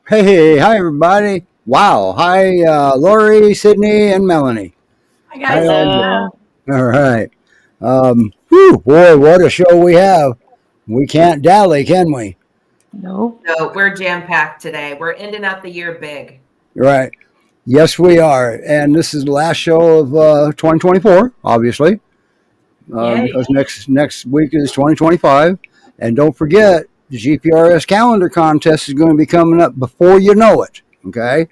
Hi everybody. Wow. Hi, Lori, Sydney, and Melanie. Hi Hi, guys. all. All right. Boy, what a show we have. We can't dally, can we? Nope. So we're jam packed today. We're ending out the year big. Right. Yes, we are. And this is the last show of 2024, obviously, Yay. because next week is 2025. And don't forget, the GPRS calendar contest is going to be coming up before you know it. Okay.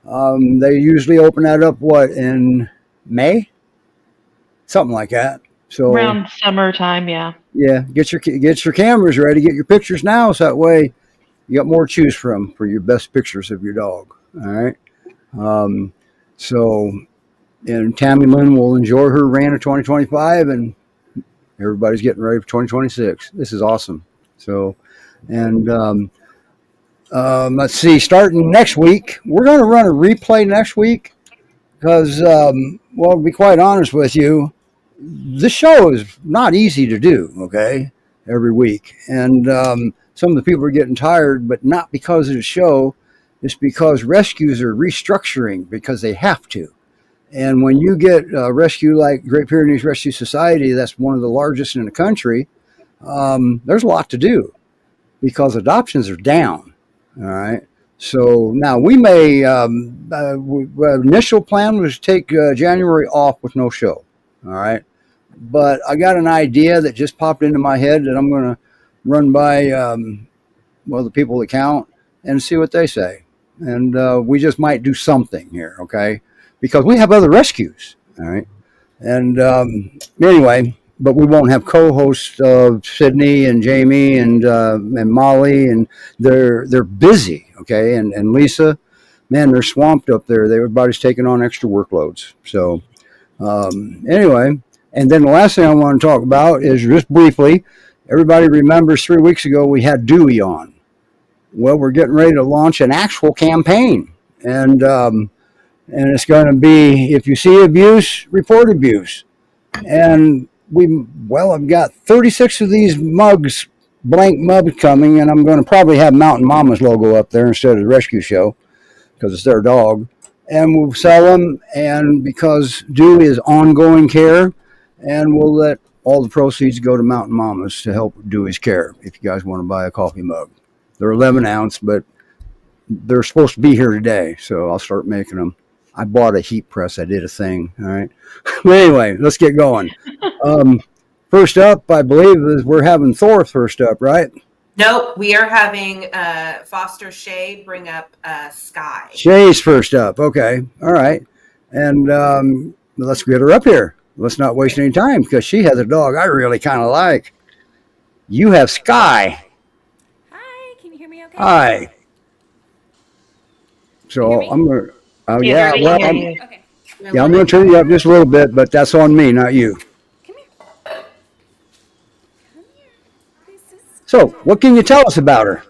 They usually open that up, in May? Something like that. So Around summertime, yeah. yeah, get your cameras ready, get your pictures now, so that way you got more to choose from for your best pictures of your dog. All right. Um, so, and Tammy Lynn will enjoy her rant of 2025, and everybody's getting ready for 2026. This is awesome. So, and let's see, starting next week, we're going to run a replay next week because, well, to be quite honest with you, this show is not easy to do, okay, every week. And some of the people are getting tired, but not because of the show. It's because rescues are restructuring because they have to. And when you get a rescue like Great Pyrenees Rescue Society, that's one of the largest in the country, there's a lot to do because adoptions are down. All right. So now we may, initial plan was to take January off with no show. All right. But I got an idea that just popped into my head that I'm going to run by, the people that count and see what they say. And we just might do something here, okay? Because we have other rescues, all right? And anyway, but we won't have co-hosts Sydney and Jamie and Molly, and they're busy, okay? And Lisa, man, they're swamped up there. Everybody's taking on extra workloads. So anyway, and then the last thing I want to talk about is just briefly, everybody remembers 3 weeks ago we had Dewey on. Well, we're getting ready to launch an actual campaign. And it's going to be, if you see abuse, report abuse. And I've got 36 of these mugs, blank mugs coming, and I'm going to probably have Mountain Mama's logo up there instead of the rescue show because it's their dog. And we'll sell them, and because Dewey is ongoing care, and we'll let all the proceeds go to Mountain Mama's to help Dewey's care if you guys want to buy a coffee mug. They're 11 ounce, but they're supposed to be here today, so I'll start making them. I bought a heat press. I did a thing, all right? But anyway, let's get going. First up, I believe, is we're having Thor first up, right? Nope, we are having Foster Shay bring up Sky. Shay's first up. Okay, all right. And let's get her up here. Let's not waste any time because she has a dog I really kind of like. You have Sky. Hi, can you hear me okay? Hi. So I'm going to, I'm going to turn you up just a little bit, but that's on me, not you. Come here. Come here. This is... So what can you tell us about her?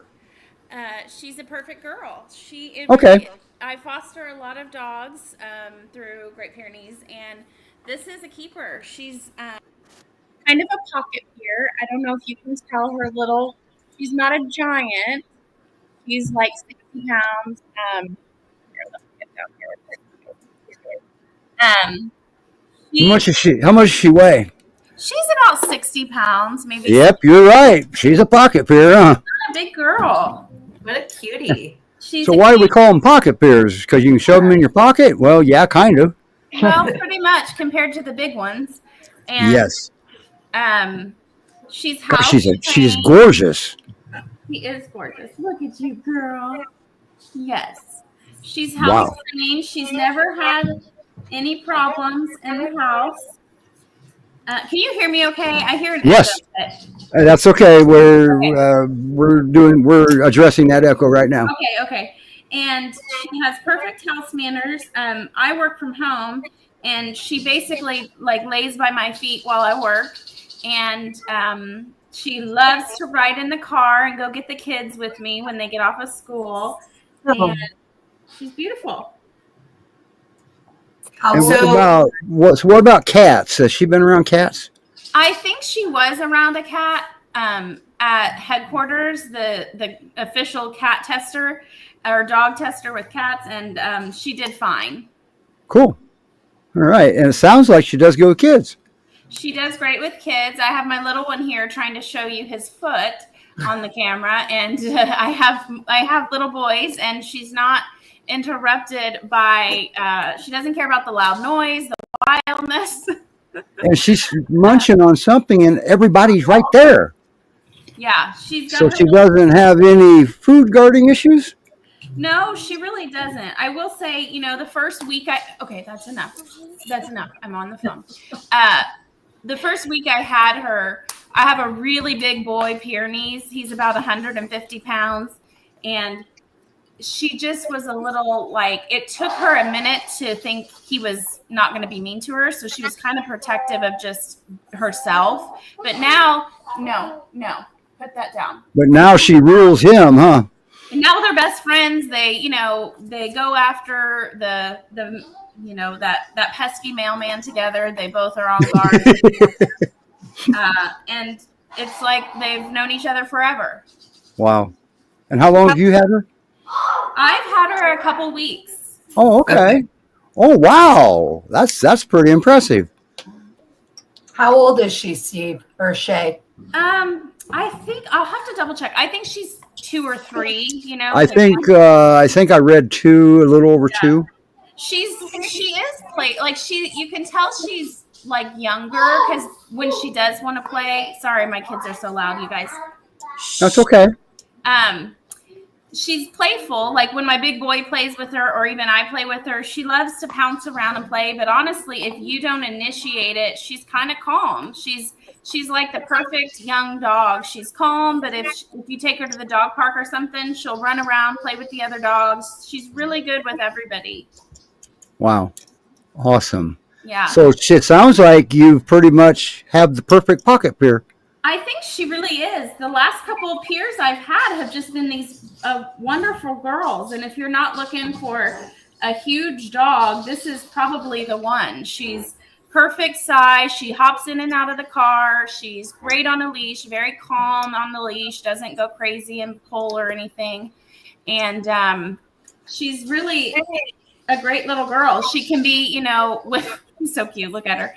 She's a perfect girl. She is Okay. I foster a lot of dogs through Great Pyrenees, and this is a keeper. She's kind of a pocket peer. I don't know if you can tell her little. She's not a giant. She's like 60 pounds. Here, let me get down here. How much does she weigh? She's about 60 pounds, maybe. Yep, you're right. She's a pocket peer, huh? A big girl. What a cutie. She's So why do we call them pocket peers? Because you can shove them in your pocket? Well, yeah, kind of. Well, pretty much compared to the big ones. And Yes. she's God, house she's gorgeous. She is gorgeous. Look at you, girl. Yes. She's Wow. house trained. She's never had any problems in the house. Can you hear me okay? I hear an Yes. echo. That's okay. We're addressing that echo right now. Okay. And she has perfect house manners. I work from home, and she basically lays by my feet while I work. And she loves to ride in the car and go get the kids with me when they get off of school. And she's beautiful. And what about cats? Has she been around cats? I think she was around a cat at headquarters, the official cat tester. or dog tester with cats, and she did fine. Cool. All right. And it sounds like she does good with kids. She does great with kids. I have my little one here trying to show you his foot on the camera, and I have little boys, and she's not interrupted by. She doesn't care about the loud noise, the wildness. And she's munching on something, and everybody's right there. Yeah, she's got So she doesn't have any food guarding issues? No, she really doesn't. I will say, the first week okay, that's enough. That's enough. I'm on the phone. The first week I had her, I have a really big boy, Pyrenees. He's about 150 pounds. And she just was a little it took her a minute to think he was not going to be mean to her. So she was kind of protective of just herself. But now, no, put that down. But now she rules him, huh? And now they're best friends. They go after the that pesky mailman together. They both are on guard. And it's like they've known each other forever. Wow. And how long have you had her? I've had her a couple weeks. Oh, okay. Oh, wow. That's pretty impressive. How old is she, Steve or Shay? I think I'll have to double check. I think she's 2 or 3. I think I read 2, a little over 2. She is you can tell she's younger, because when she does want to play. Sorry, my kids are so loud, you guys. That's okay. She's playful. Like when my big boy plays with her, or even I play with her, she loves to pounce around and play. But honestly, if you don't initiate it, she's kind of calm. She's like the perfect young dog. She's calm, but if you take her to the dog park or something, she'll run around, play with the other dogs. She's really good with everybody. Wow. Awesome. Yeah. So it sounds like you pretty much have the perfect pocket pair. I think she really is. The last couple of peers I've had have just been these wonderful girls. And if you're not looking for a huge dog, this is probably the one. She's perfect size. She hops in and out of the car. She's great on a leash, very calm on the leash, doesn't go crazy and pull or anything. And she's really a great little girl. She can be, with so cute. Look at her.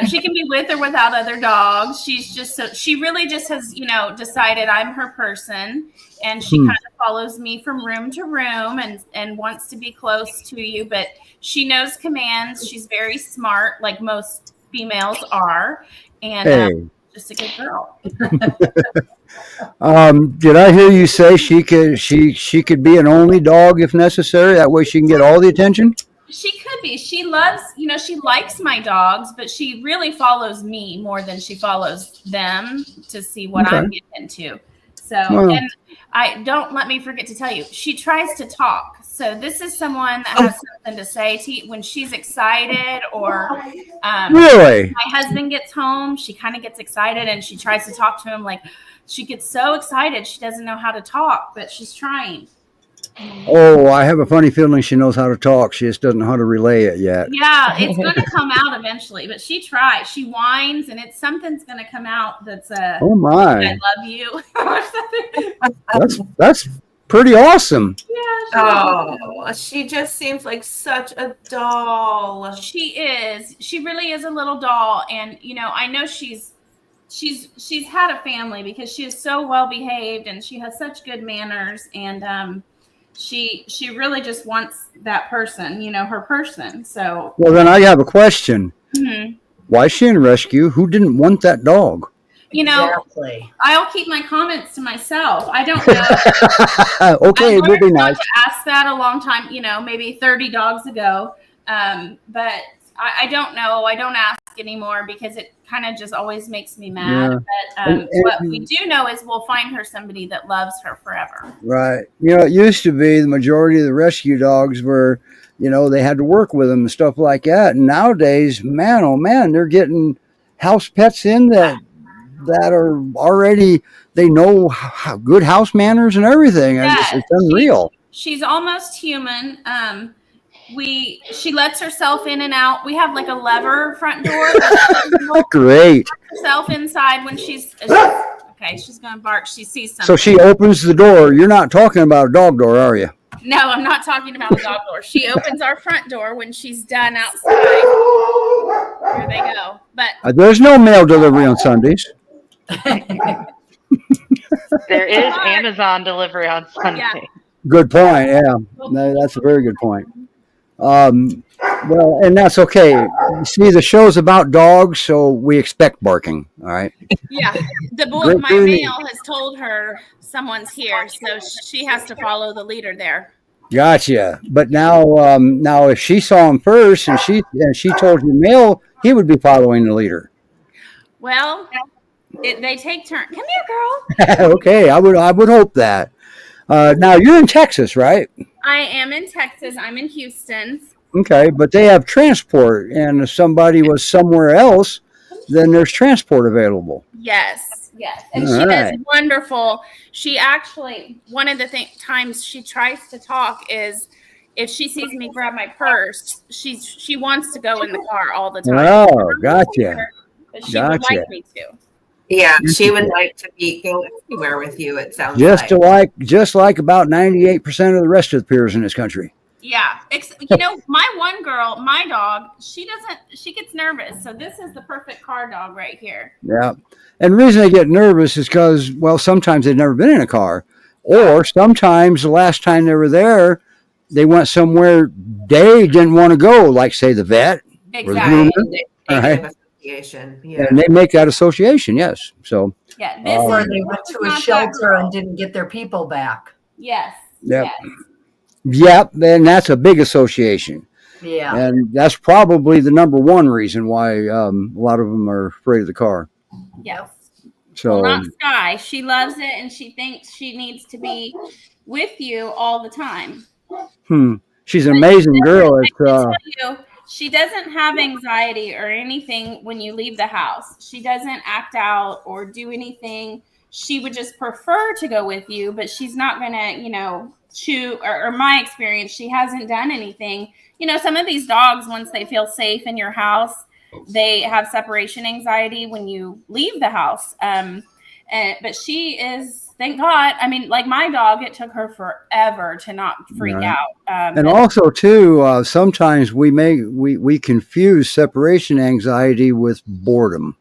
She can be with or without other dogs. She really just has, decided I'm her person, and she kind of follows me from room to room and wants to be close to you, but she knows commands. She's very smart, like most females are, and just a good girl. Did I hear you say she could be an only dog if necessary? That way she can get all the attention? She could be. She loves, she likes my dogs, but she really follows me more than she follows them to see what I'm getting into. So, and don't let me forget to tell you, she tries to talk. So this is someone that has something to say to you when she's excited, or really? My husband gets home, she kind of gets excited and she tries to talk to him. Like, she gets so excited, she doesn't know how to talk, but she's trying. Oh, I have a funny feeling she knows how to talk. She just doesn't know how to relay it yet. Yeah, it's going to come out eventually, but she tries. She whines, and something's going to come out that's oh my, I love you. that's pretty awesome. Yeah. She just seems like such a doll. She is. She really is a little doll, and I know she's had a family because she is so well behaved and she has such good manners, and she really just wants that person, her person. So well, then I have a question. Mm-hmm. Why is she in rescue? Who didn't want that dog? Exactly. I'll keep my comments to myself. I don't know. Okay, it would be nice to ask that a long time, maybe 30 dogs ago. But I don't know. I don't ask anymore because it kind of just always makes me mad. Yeah. But what we do know is we'll find her somebody that loves her forever. Right. It used to be the majority of the rescue dogs were, they had to work with them and stuff like that. And nowadays, man, oh man, they're getting house pets in that are already, they know how good house manners and everything. Yeah, it's unreal. She's almost human. She lets herself in and out. We have like a lever front door. Great. Herself inside when she's okay. She's gonna bark. She sees something. So she opens the door. You're not talking about a dog door, are you? No, I'm not talking about the dog door. She opens our front door when she's done outside. Here they go. But There's no mail delivery on Sundays. There is Amazon delivery on Sunday. Good point. Yeah, no, that's a very good point. Well, and that's okay. You see, the show's about dogs, so we expect barking. All right. yeah, Great my Pyrenees. mail has told her someone's here, so she has to follow the leader there. Gotcha. But now if she saw him first and she told you mail, he would be following the leader. Well, they take turns. Come here, girl. Okay, I would hope that. Now you're in Texas, right? I am in Texas. I'm in Houston. Okay, but they have transport, and if somebody was somewhere else, then there's transport available. Yes, and All she right. is wonderful. She actually, one of the times she tries to talk is if she sees me grab my purse, she wants to go in the car all the time. Oh, gotcha. But she would Gotcha. like me to. Yeah, she would like to go anywhere with you. It sounds Just like about 98% of the rest of the peers in this country. Yeah, you know, my one girl, my dog, she gets nervous. So this is the perfect car dog right here. Yeah. And the reason they get nervous is because, well, sometimes they've never been in a car. Or sometimes the last time they were there, they went somewhere they didn't want to go, like, say, the vet. Exactly. Or the Negative Right. association. Yeah. And they make that association, yes. So, Yeah, this Or is they went to a not that shelter girl. and didn't get their people back. Yes. Yep. Yes. yep, and that's a big association. Yeah. And that's probably the number one reason why a lot of them are afraid of the car. Yes. So, Well, not Sky. She loves it, and she thinks she needs to be with you all the time. she's an amazing girl. I It's, can tell you, she doesn't have anxiety or anything when you leave the house. She doesn't act out or do anything. She would just prefer to go with you, but she's not going to, chew, or my experience, she hasn't done anything. Some of these dogs, once they feel safe in your house, they have separation anxiety when you leave the house. But she is, thank God. I mean, like my dog, it took her forever to not freak Right. out. and also too, sometimes we confuse separation anxiety with boredom.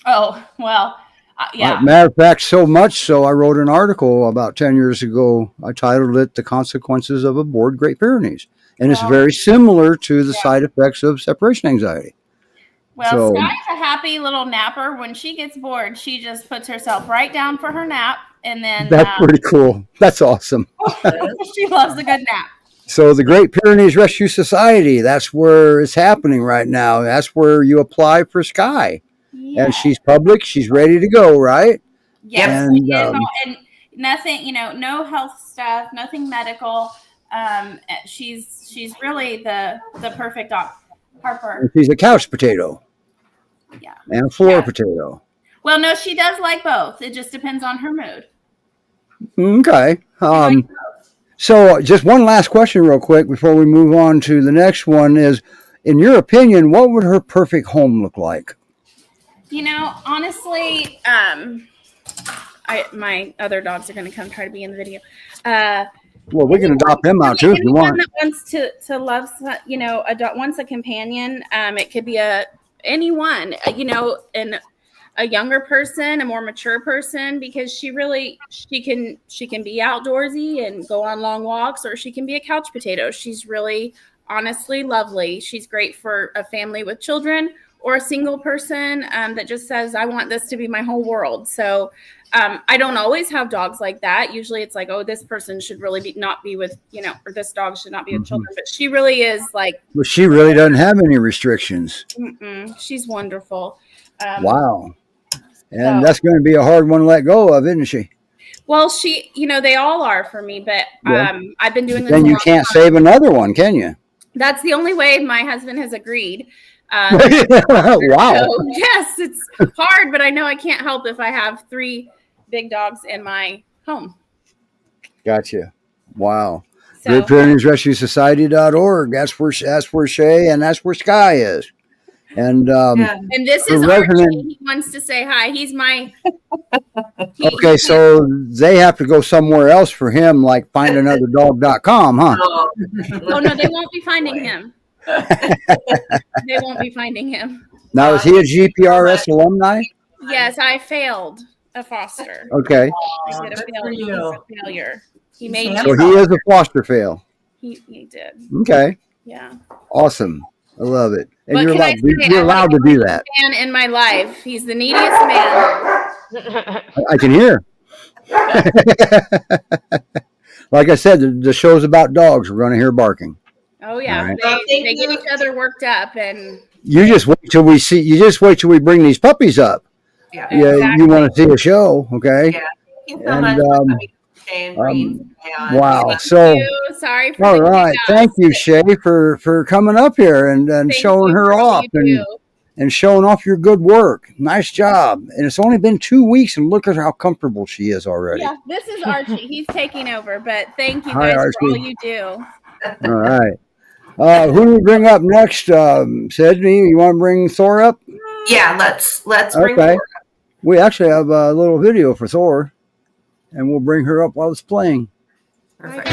Oh, well, yeah. Matter of fact, so much so, I wrote an article about 10 years ago. I titled it "The Consequences of a Bored Great Pyrenees," and it's Well, very similar to the side effects of separation anxiety. Well, So- Sky's a happy little napper. When she gets bored, she just puts herself right down for her nap, and then That's pretty cool. That's awesome. she loves a good nap. So the Great Pyrenees Rescue Society, that's where it's happening right now. That's where you apply for Sky. Yeah. And she's public. She's ready to go, right? Yes, And, and nothing, no health stuff, nothing medical. She's really the perfect dog. Harper. And she's a couch potato. Yeah. And a floor potato. Well, no, she does like both. It just depends on her mood. Okay. So just one last question real quick before we move on to the next one is, in your opinion, what would her perfect home look like? Honestly, my other dogs are going to come try to be in the video. Well, we can adopt them out too if you Anyone want. that wants to love, wants a companion. It could be anyone, and a younger person, a more mature person, because she can be outdoorsy and go on long walks, or she can be a couch potato. She's really honestly lovely. She's great for a family with children or a single person that just says, I want this to be my whole world. So I don't always have dogs like that. Usually it's like, oh, this person should really not be with, or this dog should not be with children. But she really is like. But she really doesn't have any restrictions. She's wonderful. Wow. And that's going to be a hard one to let go of, isn't she? Well, they all are for me, but Yeah. I've been doing this. Then a you long can't time. save another one, can you? That's the only way my husband has agreed. Wow. So, yes, it's hard, but I know I can't help if I have 3 big dogs in my home. Gotcha. Wow. So, GreatPyreneesRescueSociety.org. That's where Shay and that's where Sky is. And Yeah. And this The is resident- Archie. He wants to say hi. He's my. okay, so they have to go somewhere else for him, like findanother.dog.com, huh? Oh, Oh no, they won't be finding him. They won't be finding him. Now, is he a GPRS alumni? Yes, I failed a foster. Okay, I did a Good for you. failure. He He's made so handsome. he is a foster fail. he did. Okay, Yeah. awesome. I love it. And What you're can I allowed, say? you're I allowed like to do that. Man in my life. He's the neediest man. I can hear. Like I said, the show's about dogs. We're going to hear barking. Oh yeah. All right. Well, They thank get you. each other worked up and You just wait till we see. You just wait till we bring these puppies up. Yeah. Yeah, Exactly. you want to see a show, okay? Yeah. Thank you so And, much for coming, Shay and Breen. Wow. thank So, you. Sorry for all the right. chaos. Thank you, Shay, for coming up here and Thank showing you her for all off you do. and showing off your good work. Nice job. And it's only been 2 weeks, and look at how comfortable she is already. Yeah, this is Archie. He's taking over, but thank you Hi, guys for all Archie. you do. All right. Who do we bring up next? Sydney, you want to bring Thor up? Yeah, let's bring Okay. Thor. We actually have a little video for Thor, and we'll bring her up while it's playing. Perfect.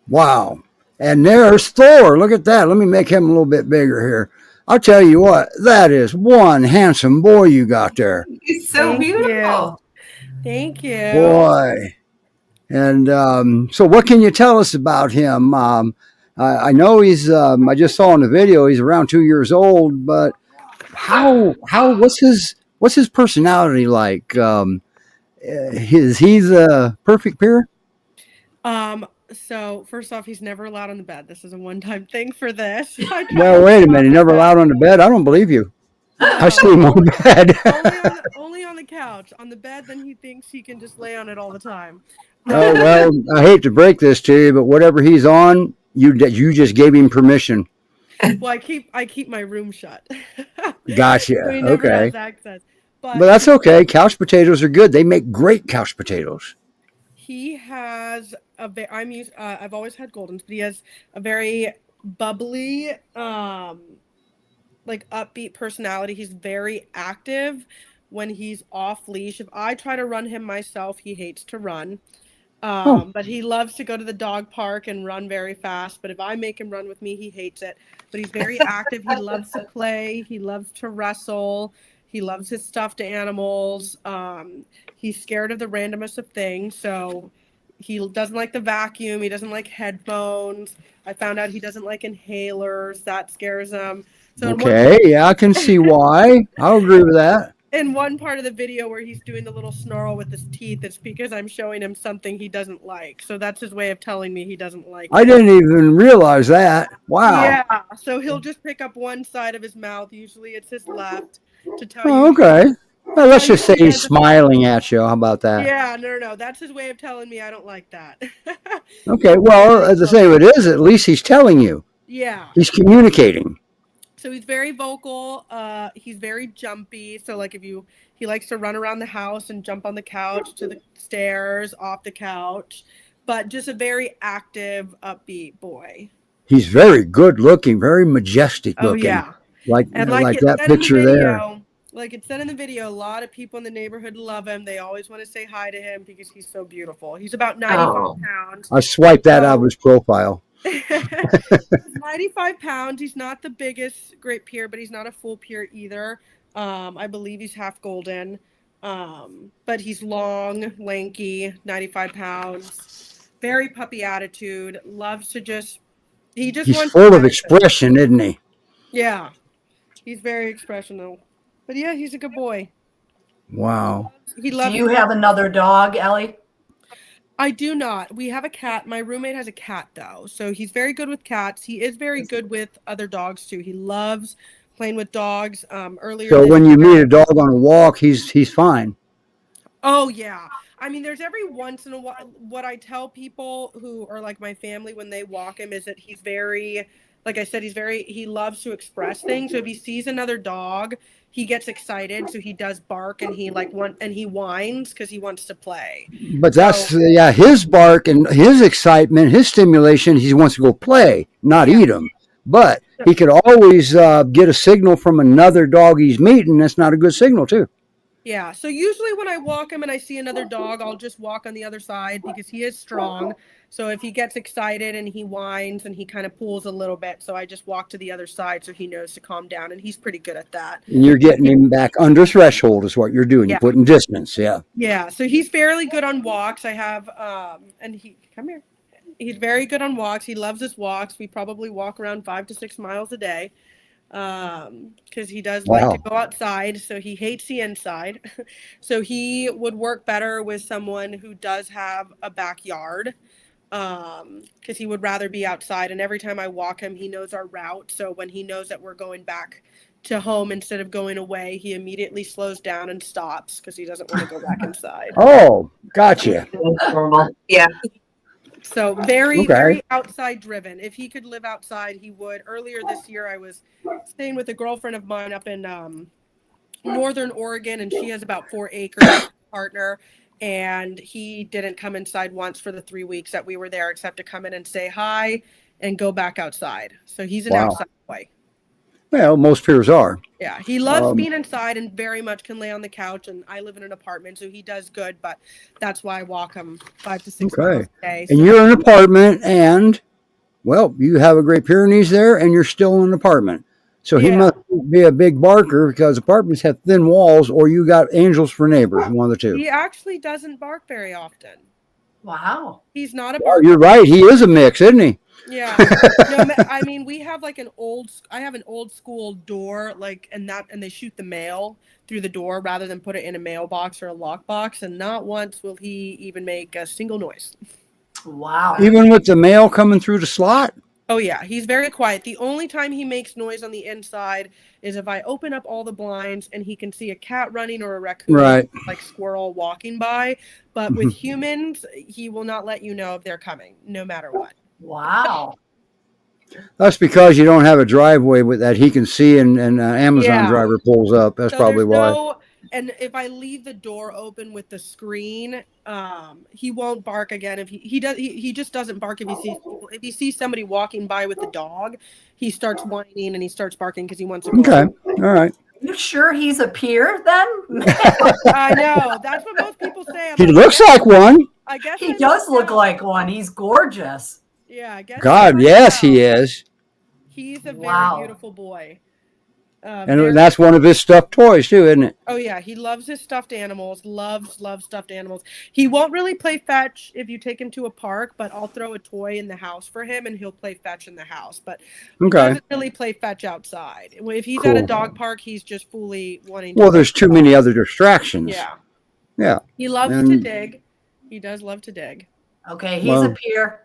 Wow. And there's Thor. Look at that. Let me make him a little bit bigger here. I'll tell you what, that is one handsome boy you got there. He's so Thank beautiful. Thank you. Boy. And so what can you tell us about him? I know he's, I just saw in the video, he's around 2 years old, but what's his personality like? Is he the perfect peer? So first off, he's never allowed on the bed. This is a one-time thing for this. Well, wait a minute. He never allowed on the bed? I don't believe you. I see him on the bed. only on the couch. On the bed, then he thinks he can just lay on it all the time. Oh, well, I hate to break this to you, but whatever he's on, you just gave him permission. Well, I keep my room shut. Gotcha. So he never Okay. has access. But that's okay. Couch potatoes are good. They make great couch potatoes. He has I've always had Goldens, but he has a very bubbly, like upbeat personality. He's very active when he's off leash. If I try to run him myself, he hates to run. But he loves to go to the dog park and run very fast. But if I make him run with me, he hates it. But he's very active. He loves to play. He loves to wrestle. He loves his stuffed animals. He's scared of the randomest of things. So he doesn't like the vacuum. He doesn't like headphones. I found out he doesn't like inhalers. That scares him. So Okay, yeah, I can see why. I'll agree with that. in one part of the video where he's doing the little snarl with his teeth, it's because I'm showing him something he doesn't like. So that's his way of telling me he doesn't like I it. didn't even realize that. Wow. Yeah. So he'll just pick up one side of his mouth. Usually it's his left to tell Oh, you. okay. Well, let's just say He he's has a- smiling at you. How about that? Yeah, no. That's his way of telling me I don't like that. Okay, well, as I say, it is, at least he's telling you. Yeah. He's communicating. So he's very vocal. He's very jumpy. So like he likes to run around the house and jump on the couch, to the stairs, off the couch, but just a very active, upbeat boy. He's very good looking, very majestic Oh looking. yeah. Like And like it that said in the picture there. video, like it said in the video, a lot of people in the neighborhood love him. They always want to say hi to him because he's so beautiful. He's about 95 Oh. pounds. I swiped that out of his profile. He's 95 pounds. He's not the biggest great peer, but he's not a full peer either. I believe he's half golden. But he's long, lanky, 95 pounds, very puppy attitude, loves to he just He's wants full of attention. expression, isn't he? Yeah. He's very expressional. But yeah, he's a good boy. Wow. He Do loves you have another dog, Ellie? I do not. We have a cat. My roommate has a cat though. So he's very good with cats. He is very good with other dogs too. He loves playing with dogs. Earlier So this when you year- meet a dog on a walk, he's fine. Oh yeah. I mean, there's every once in a while. What I tell people who are like my family when they walk him is that he's very, like I said, he loves to express things. So if he sees another dog, he gets excited. So he does bark and he whines because he wants to play. But that's his bark and his excitement, his stimulation. He wants to go play, not eat him. But he could always get a signal from another dog he's meeting. That's not a good signal, too. Yeah. So usually when I walk him and I see another dog, I'll just walk on the other side because he is strong. So if he gets excited and he whines and he kind of pulls a little bit, so I just walk to the other side so he knows to calm down, and he's pretty good at that. And you're getting him back under threshold is what you're doing. Yeah. You're putting distance. Yeah. Yeah. So he's fairly good on walks. I have come here. He's very good on walks. He loves his walks. We probably walk around 5 to 6 miles a day. Because he does like to go outside, so he hates the inside. So he would work better with someone who does have a backyard, because he would rather be outside. And every time I walk him, he knows our route. So when he knows that we're going back to home instead of going away, he immediately slows down and stops because he doesn't want to go back inside. Oh, gotcha. Yeah. So very outside driven. If he could live outside, he would. Earlier this year, I was staying with a girlfriend of mine up in Northern Oregon, and she has about 4 acres with her partner, and he didn't come inside once for the 3 weeks that we were there, except to come in and say hi and go back outside. So he's an outside boy. Well, most peers are. Yeah, he loves being inside and very much can lay on the couch. And I live in an apartment, so he does good. But that's why I walk him 5 to 6 miles a day. And you're in an apartment, and well, you have a great Pyrenees there, and you're still in an apartment. So he must be a big barker because apartments have thin walls, or you got angels for neighbors, one of the two. He actually doesn't bark very often. Wow. He's not a Oh, barker. you're right. He is a mix, isn't he? Yeah. No, I mean, we have like I have an old school door, like, and they shoot the mail through the door rather than put it in a mailbox or a lockbox. And not once will he even make a single noise. Wow. Even with the mail coming through the slot? Oh yeah, he's very quiet. The only time he makes noise on the inside is if I open up all the blinds and he can see a cat running or a raccoon, like squirrel walking by. But with humans, he will not let you know if they're coming, no matter what. Wow. That's because you don't have a driveway with that he can see, and Amazon driver pulls up. That's So probably why. And if I leave the door open with the screen, he won't bark again. If he just doesn't bark if he sees somebody walking by with the dog, he starts whining and he starts barking because he wants to go. Okay, all right. You sure he's a peer then? I know, that's what most people say. He looks like one. I guess He I does missed look out. like one. He's gorgeous. Yeah, I guess. I God, missed yes, he out. is. He's a Wow. very beautiful boy. And that's one of his stuffed toys too, isn't it? Oh yeah, he loves his stuffed animals. Loves stuffed animals. He won't really play fetch if you take him to a park, but I'll throw a toy in the house for him, and he'll play fetch in the house. But he Okay. doesn't really play fetch outside. If he's at a Cool. dog park, he's just fully wanting to. Well, there's too many other distractions. Yeah. Yeah. He loves to And- dig. He does love to dig. Okay, he's Well, a peer.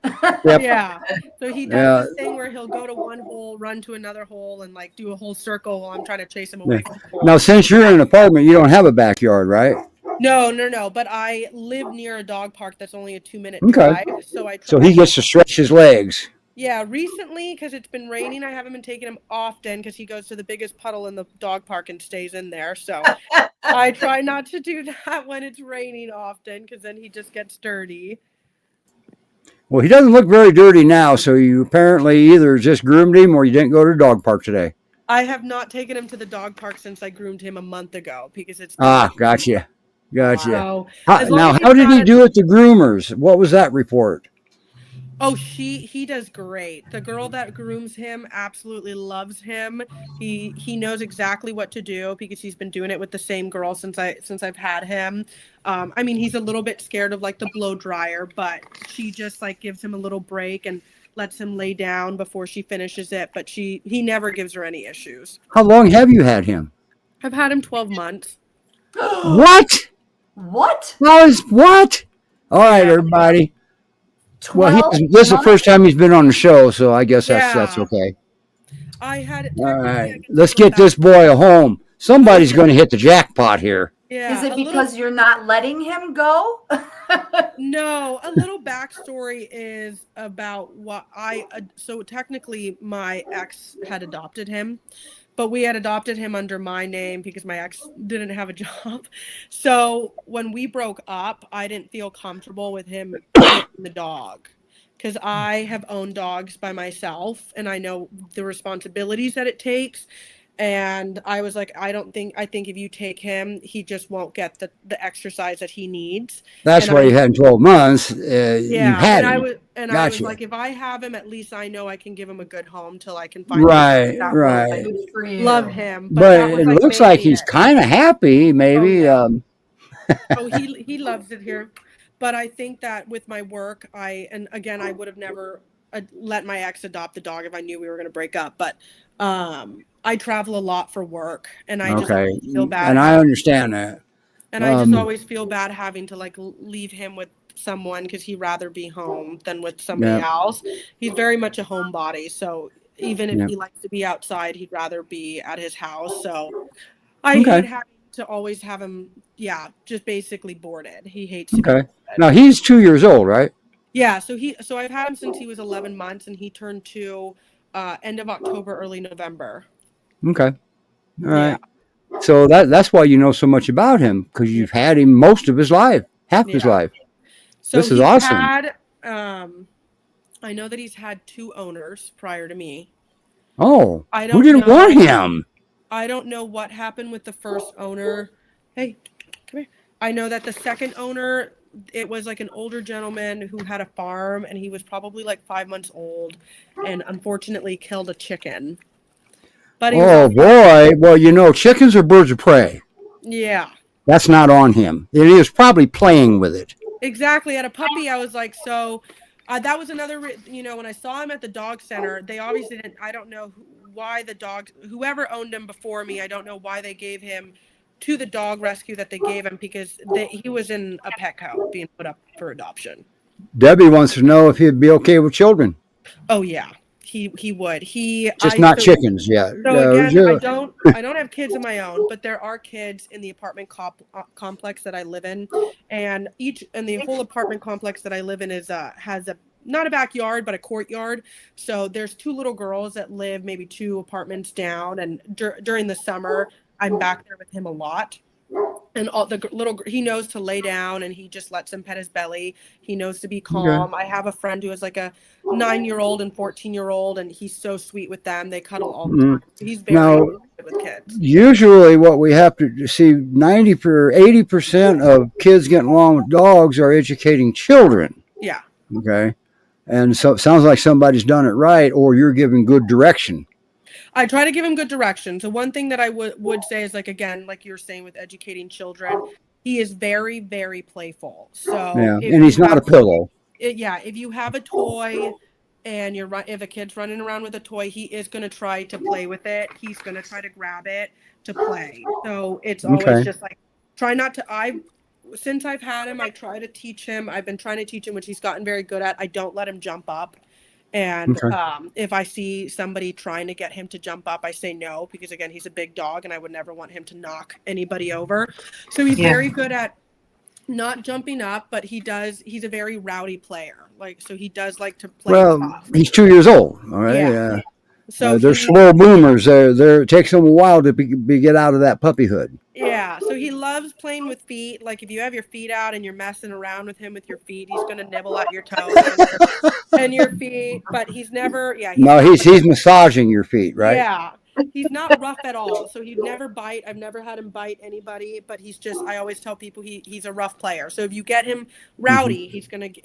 Yep. Yeah. So he does Yeah. this thing where he'll go to one hole, run to another hole, and like do a whole circle while I'm trying to chase him away from the hole. Now, since you're in an apartment, you don't have a backyard, right? No. But I live near a dog park that's only a 2-minute Okay. drive. So I So he gets to stretch his legs. Yeah, recently, because it's been raining, I haven't been taking him often because he goes to the biggest puddle in the dog park and stays in there. So I try not to do that when it's raining often because then he just gets dirty. Well, he doesn't look very dirty now, so you apparently either just groomed him or you didn't go to the dog park today. I have not taken him to the dog park since I groomed him a month ago because it's Gotcha. So, How, as long now, as how he's did he not- do at the groomers? What was that report? Oh, he does great. The girl that grooms him absolutely loves him. He knows exactly what to do because he's been doing it with the same girl since I've had him. I mean, he's a little bit scared of like the blow dryer, but she just like gives him a little break and lets him lay down before she finishes it. But he never gives her any issues. How long have you had him? I've had him 12 months. What? What? What? All right, everybody. Well, this is the first time he's been on the show, so I guess that's Yeah. okay. I had it. All right, let's get this boy a home. Somebody's going to hit the jackpot here. Yeah, Is it a because you're not letting him go? No, a little backstory is about what so technically my ex had adopted him, but we had adopted him under my name because my ex didn't have a job. So when we broke up, I didn't feel comfortable with him taking the dog because I have owned dogs by myself and I know the responsibilities that it takes. And I was like, I think if you take him, he just won't get the exercise that he needs. That's And why I- you had him 12 months. You had and I him. was I was Gotcha. like, if I have him, at least I know I can give him a good home till I can find Right, that right. Good for you. love him. But that was, it looks like mainly he's it. kind of happy, maybe. Oh, he loves it here. But I think that with my work, I would have never let my ex adopt the dog if I knew we were going to break up. But I travel a lot for work, and I just Okay. always feel bad. And I understand that. And I just always feel bad having to like leave him with someone because he'd rather be home than with somebody Yeah. else. He's very much a homebody, so even if Yeah. he likes to be outside, he'd rather be at his house. So I Okay. hate having to always have him, just basically boarded. He hates. to be Okay. boarded. Now, he's 2 years old, right? Yeah, so I've had him since he was 11 months, and he turned 2 end of October, early November. Okay. All right. So that's why you know so much about him, because you've had him most of his life, half his Yeah. life. So This is he's awesome. Had, I know that he's had 2 owners prior to me. Oh, I who don't didn't know. want him? I don't know what happened with the first owner. Hey, come here. I know that the second owner, it was like an older gentleman who had a farm, and he was probably like 5 months old, and unfortunately killed a chicken. But he Oh, was, boy. Well, chickens are birds of prey. yeah, That's not on him. He was probably playing with it. exactly. At a puppy, I was like, so that was another, when I saw him at the dog center, they obviously didn't, I don't know why whoever owned him before me, I don't know why they gave him to the dog rescue that they gave him, because he was in a Petco being put up for adoption. Debbie wants to know if he'd be okay with children. Oh yeah, he would. Just not chickens yet. So again, Yeah. I don't have kids of my own, but there are kids in the apartment complex that I live in, and the whole apartment complex that I live in has not a backyard, but a courtyard. So there's 2 little girls that live maybe 2 apartments down, and during the summer, I'm back there with him a lot. And all the he knows to lay down, and he just lets him pet his belly. He knows to be calm. I have a friend who has like a 9-year-old and 14-year-old, and he's so sweet with them. They cuddle all the time. So he's very Now, good with kids. usually what we have to see 80% of kids getting along with dogs are educating children. Yeah. Okay. And so it sounds like somebody's done it right, or you're giving good direction. I try to give him good direction. So one thing that I would say is, like, again, like you're saying with educating children, he is very, very playful. So Yeah, and he's not a pillow. If you have a toy and if a kid's running around with a toy, he is going to try to play with it. He's going to try to grab it to play. So it's always just like, try not to, since I've had him, I try to teach him. I've been trying to teach him, which he's gotten very good at. I don't let him jump up. And if I see somebody trying to get him to jump up, I say no, because again, he's a big dog and I would never want him to knock anybody over. So he's very good at not jumping up, but he's a very rowdy player. So he does like to play tough. He's 2 years old. All right. Yeah. So they're slow boomers. It takes them a while to get out of that puppyhood. Yeah. So he loves playing with feet. Like if you have your feet out and you're messing around with him with your feet, he's going to nibble at your toes and your feet. But he's never. Yeah. He's massaging your feet, right? Yeah. He's not rough at all. So he'd never bite. I've never had him bite anybody, but I always tell people he's a rough player. So if you get him rowdy, he's gonna give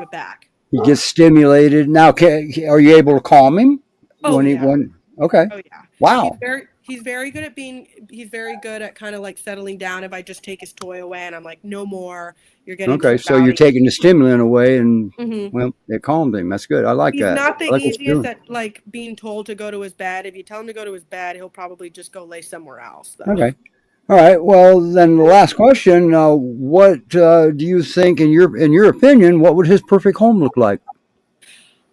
it back. He gets stimulated. Now, are you able to calm him? Okay. Oh yeah. Wow. He's very good at kind of like settling down if I just take his toy away and I'm like, no more. You're getting okay. So you're taking the stimulant away and well, it calmed him. That's good. I like that. He's not the easiest at like being told to go to his bed. If you tell him to go to his bed, he'll probably just go lay somewhere else. Though. Okay. All right. Well, then the last question: what do you think, in your opinion, what would his perfect home look like?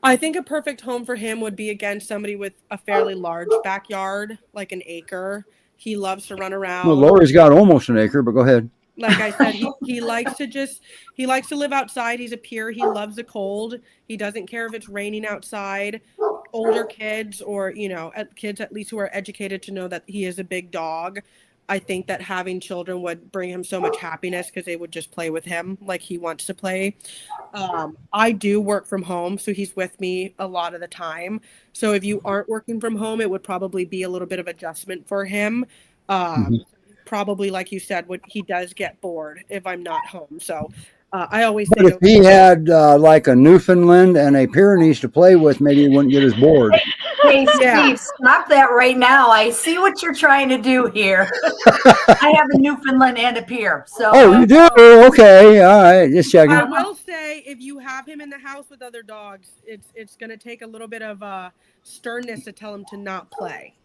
I think a perfect home for him would be, again, somebody with a fairly large backyard, like an acre. He loves to run around. Well, Lori's got almost an acre, but go ahead. Like I said, he likes to live outside. He's a peer. He loves the cold. He doesn't care if it's raining outside. Older kids or, kids at least who are educated to know that he is a big dog. I think that having children would bring him so much happiness because they would just play with him like he wants to play. I do work from home, so he's with me a lot of the time. So if you aren't working from home, it would probably be a little bit of adjustment for him. Probably, like you said, he does get bored if I'm not home. So I always say, if he had like a Newfoundland and a Pyrenees to play with, maybe he wouldn't get as bored. Hey, Steve, stop that right now. I see what you're trying to do here. I have a Newfoundland and a Pyr. So. Oh, you do? Okay. All right. Just checking. I will say, if you have him in the house with other dogs, it's going to take a little bit of sternness to tell him to not play.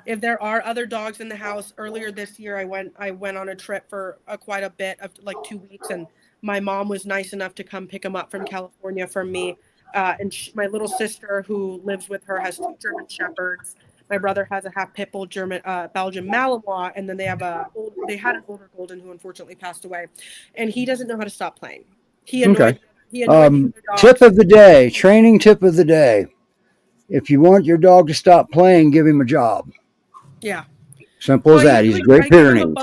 If there are other dogs in the house, earlier this year, I went on a trip for quite a bit of like 2 weeks, and my mom was nice enough to come pick him up from California from me. And my little sister, who lives with her, has 2 German Shepherds. My brother has a half pit bull Belgian Malinois, and then they had an older golden who unfortunately passed away, and he doesn't know how to stop playing. Tip of the day, training tip of the day. If you want your dog to stop playing, give him a job. Yeah. Simple as that. He's a great Pyrenees.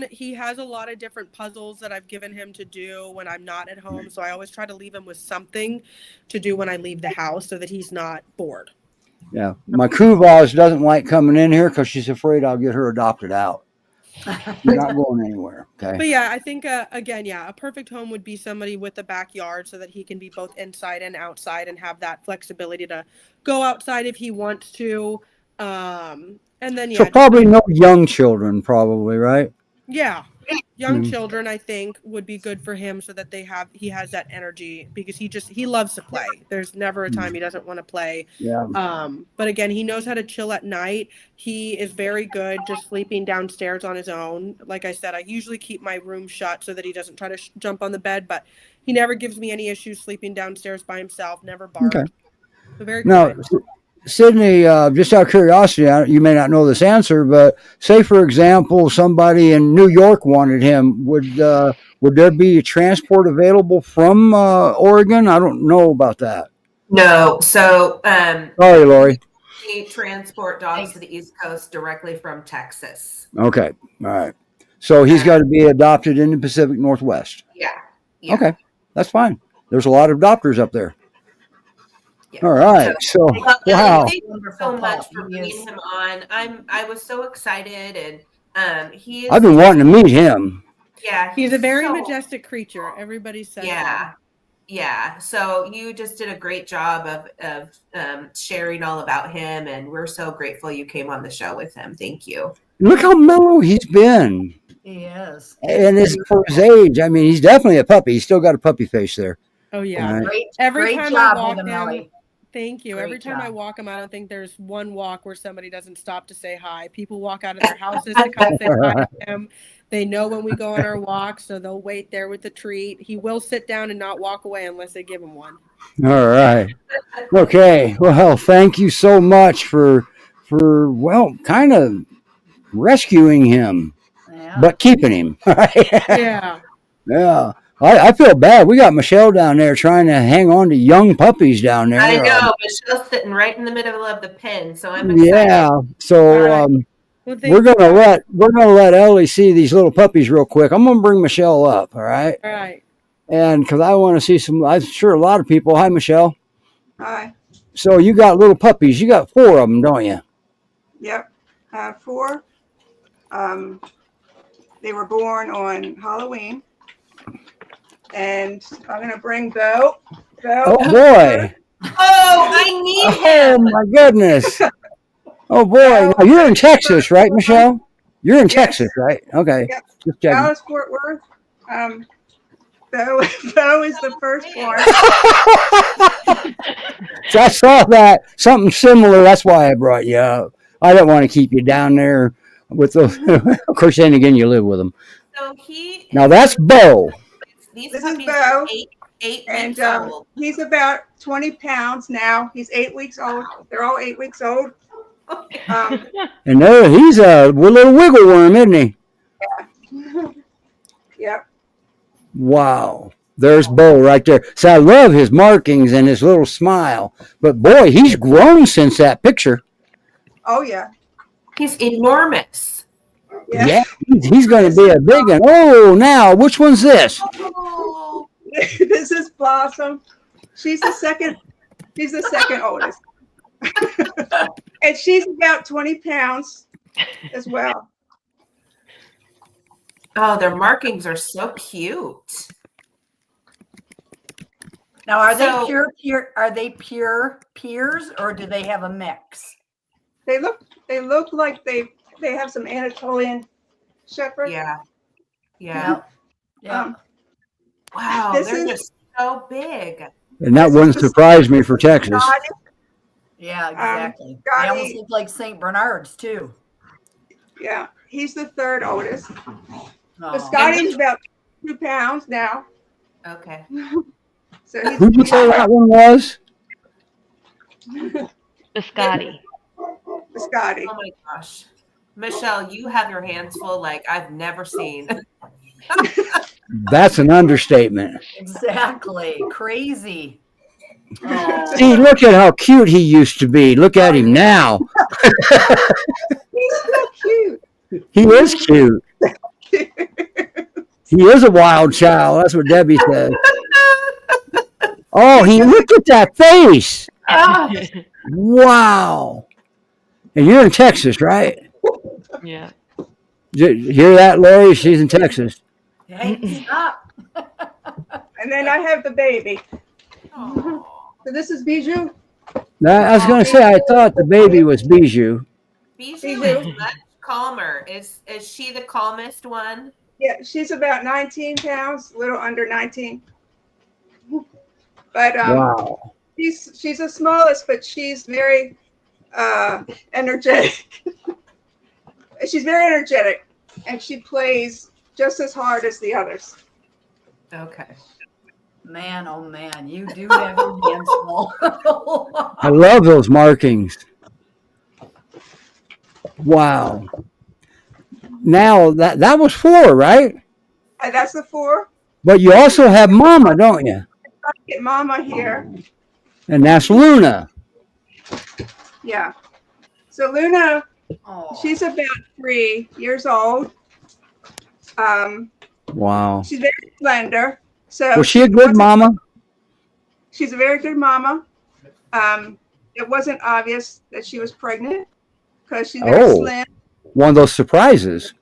He has a lot of different puzzles that I've given him to do when I'm not at home. So I always try to leave him with something to do when I leave the house so that he's not bored. Yeah. My Kuvaz doesn't like coming in here because she's afraid I'll get her adopted out. You're not going anywhere. Okay. But yeah, I think, a perfect home would be somebody with a backyard so that he can be both inside and outside and have that flexibility to go outside if he wants to. And then, so probably no young children, probably, right? Yeah. Young children, I think, would be good for him so that he has that energy because he loves to play. There's never a time he doesn't want to play. Yeah. But again, he knows how to chill at night. He is very good just sleeping downstairs on his own. Like I said, I usually keep my room shut so that he doesn't try to jump on the bed, but he never gives me any issues sleeping downstairs by himself, never barks. Okay. So very good. Sydney, just out of curiosity, you may not know this answer, but say, for example, somebody in New York wanted him. Would there be a transport available from Oregon? I don't know about that. No. So, sorry, Lori. We transport dogs to the East Coast directly from Texas. Okay. All right. So he's got to be adopted in the Pacific Northwest. Yeah. Yeah. Okay, that's fine. There's a lot of adopters up there. Yeah. All right. So, Well, wow. thank you so Wonderful much pup. for He bringing is. him on. I was so excited, and he is. I've been wanting to meet him. Yeah, He's a very so- majestic creature. Everybody says Yeah, yeah. So you just did a great job of sharing all about him, and we're so grateful you came on the show with him. Thank you. Look how mellow he's been. He is. And for his age, I mean, he's definitely a puppy. He's still got a puppy face there. that. Oh yeah. All right. Great, Every great time job, I walk Mother him, Melly. thank you. Great Every time I job. walk him, I don't think there's one walk where somebody doesn't stop to say hi. People walk out of their houses to come say hi to him. They know when we go on our walk, so they'll wait there with the treat. He will sit down and not walk away unless they give him one. All right. Okay. Well, thank you so much for well, kind of rescuing him, Yeah. but keeping him. Yeah. Yeah. I feel bad. We got Michelle down there trying to hang on to young puppies down there. I know, Michelle's sitting right in the middle of the pen, so I'm excited. Yeah. So Well, thank we're gonna you. let Ellie see these little puppies real quick. I'm gonna bring Michelle up. All right. All right. And because I want to see some. I'm sure a lot of people. Hi, Michelle. Hi. So you got little puppies. You got 4 of them, don't you? Yep. 4. They were born on Halloween. And I'm going to bring Bo. Oh boy. Oh, I need Oh him. my goodness. Oh boy. Now, you're in Texas, right, Michelle? You're in Yes. Texas, right? Okay. Yep. Just checking. Dallas, Fort Worth. Bo is the firstborn. So I saw that something similar. That's why I brought you up. I don't want to keep you down there with those. Of course, then again, you live with them. So he. Now that's Bo. These This is puppies Bo. are eight And weeks old. he's about 20 pounds now. He's 8 weeks old. They're all 8 weeks old. And there, he's a little wiggle worm, isn't he? Yep. Wow. There's Bo right there. So I love his markings and his little smile. But boy, he's grown since that picture. Oh, yeah. He's enormous. Yeah. Yeah, he's going to be a big one. Oh, now, which one's this? Oh, This is Blossom. She's the second oldest. And she's about 20 pounds as well. oh, their markings are so cute. Now, are So- they pure? Are they pure Pyrs, or do they have a mix? They look like they have some Anatolian Shepherd. Yeah. Yeah. Yeah. Wow, This they're is- just so big. And that This wouldn't is the surprise me for Texas. Scotty. Yeah, exactly. They Scotty- almost look like Saint Bernards too. Yeah, he's the third oldest. Oh. But Scotty's about 2 pounds now. Okay. So he's Who'd you say that one was? Biscotti. Scotty. Oh my gosh. Michelle, you have your hands full like I've never seen. That's an understatement. Exactly. Crazy. Oh. See, look at how cute he used to be. Look at him now. He's so cute. He is cute. He is a wild child. That's what Debbie said. Oh, look at that face. Wow. And you're in Texas, right? Yeah. Did you hear that, Lori? She's in Texas. Hey, stop. And then I have the baby. Oh. So this is Bijou. Now, I was going to say, I thought the baby was Bijou. Bijou is much calmer. Is she the calmest one? Yeah, she's about 19 pounds, a little under 19. But Wow. she's the smallest, but she's very energetic. She's very energetic, and she plays just as hard as the others. Okay. Man, oh man, you do have your hands full. I love those markings. Wow. Now, that was 4, right? And that's the 4. But you also have Mama, don't you? Get Mama here. And that's Luna. Yeah. So Luna, Oh. she's about 3 years old. Wow. She's very slender. So Was she a good mama? She's a very good mama. It wasn't obvious that she was pregnant because she's very Oh. slim. One of those surprises.